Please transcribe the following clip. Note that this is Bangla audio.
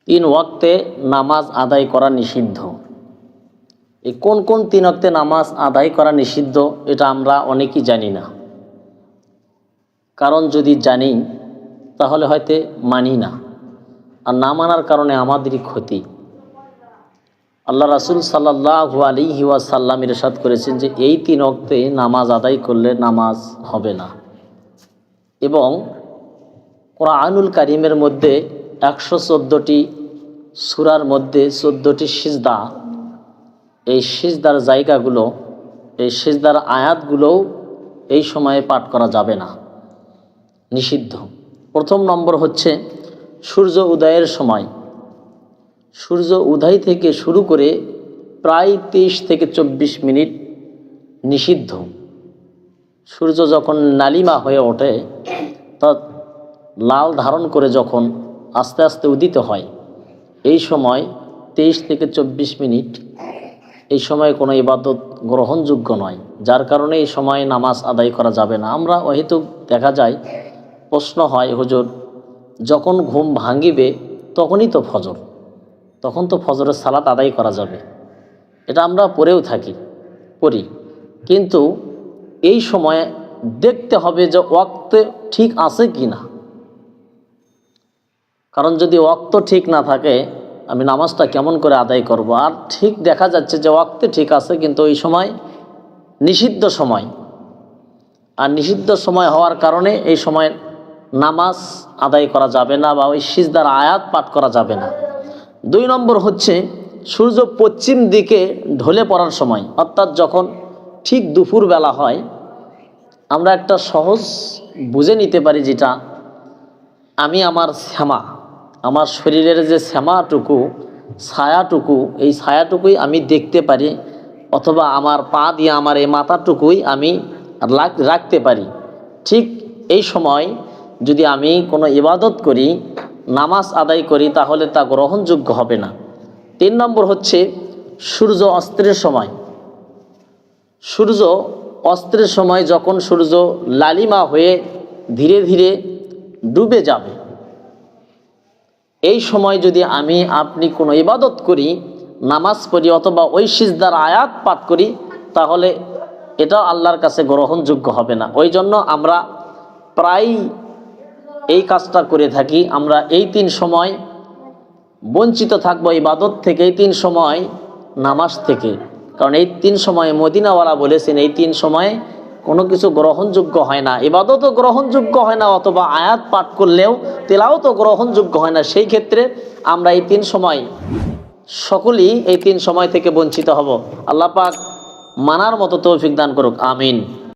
তিন ওয়াক্তে নামাজ আদায় করা নিষিদ্ধ। এই কোন কোন তিন ওয়াক্তে নামাজ আদায় করা নিষিদ্ধ এটা আমরা অনেকেই জানি না। কারণ যদি জানি তাহলে হয়তো মানি না, আর না মানার কারণে আমাদেরই ক্ষতি। আল্লাহ রাসূল সাল্লাল্লাহু আলাইহি ওয়াসাল্লাম ইরশাদ করেছেন যে এই তিন ওয়াক্তে নামাজ আদায় করলে নামাজ হবে না। এবং কোরআনুল কারীমের মধ্যে 114টি সূরার মধ্যে 14টি সিজদা, এই সিজদার জায়গাগুলো, এই সিজদার আয়াতগুলোও এই সময়ে পাঠ করা যাবে না, নিষিদ্ধ। প্রথম নম্বর হচ্ছে সূর্য উদয়ের সময়। সূর্য উদয় থেকে শুরু করে প্রায় 23 থেকে 24 মিনিট নিষিদ্ধ। সূর্য যখন লালিমা হয়ে ওঠে, তা লাল ধারণ করে যখন আস্তে আস্তে উদিত হয়, এই সময় 23 থেকে 24 মিনিট, এই সময় কোনো ইবাদত গ্রহণযোগ্য নয়, যার কারণে এই সময় নামাজ আদায় করা যাবে না। আমরা হয়তো দেখা যায়, প্রশ্ন হয়, হুজুর যখন ঘুম ভাঙিবে তখনই তো ফজর, তখন তো ফজরের সালাত আদায় করা যাবে। এটা আমরা পড়েও পড়ি, কিন্তু এই সময়ে দেখতে হবে যে ওয়াক্ত ঠিক আছে কি না। কারণ যদি ওয়াক্ত ঠিক না থাকে, আমি নামাজটা কেমন করে আদায় করব? আর ঠিক দেখা যাচ্ছে যে ওয়াক্তে ঠিক আছে, কিন্তু এই সময় নিষিদ্ধ সময়, আর নিষিদ্ধ সময় হওয়ার কারণে এই সময় নামাজ আদায় করা যাবে না, বা ওই সিজদার আয়াত পাঠ করা যাবে না। 2 নম্বর হচ্ছে সূর্য পশ্চিম দিকে ঢলে পড়ার সময়, অর্থাৎ যখন ঠিক দুপুর বেলা হয়। আমরা একটা সহজ বুঝে নিতে পারি, যেটা আমি আমার শ্যামা, আমার শরীরের যে শ্যামাটুকু, ছায়াটুকু, এই ছায়াটুকুই আমি দেখতে পারি, অথবা আমার পা দিয়ে আমার এই মাথাটুকুই আমি রাখতে পারি। ঠিক এই সময় যদি আমি কোনো ইবাদত করি, নামাজ আদায় করি, তাহলে তা গ্রহণযোগ্য হবে না। 3 নম্বর হচ্ছে সূর্য অস্তের সময়। সূর্য অস্তের সময় যখন সূর্য লালিমা হয়ে ধীরে ধীরে ডুবে যাবে, এই সময় যদি আপনি কোনো ইবাদত করি, নামাজ পড়ি, অথবা ওই সিজদার আয়াত পাঠ করি, তাহলে এটা আল্লাহর কাছে গ্রহণযোগ্য হবে না। ওই জন্য আমরা প্রায় এই কাজটা করে থাকি। আমরা এই 3 সময় বঞ্চিত থাকবো ইবাদত থেকে, এই 3 সময় নামাজ থেকে। কারণ এই 3 সময়ে মদিনাওয়ালা বলেছেন, এই 3 সময়ে কোনো কিছু গ্রহণযোগ্য হয় না, ইবাদতও গ্রহণযোগ্য হয় না, অথবা আয়াত পাঠ করলেও তেলাওয়াতও গ্রহণযোগ্য হয় না। সেই ক্ষেত্রে আমরা এই 3 সময়, সকলেই এই 3 সময় থেকে বঞ্চিত হব। আল্লাহ পাক মানার মতো তৌফিক দান করুক, আমিন।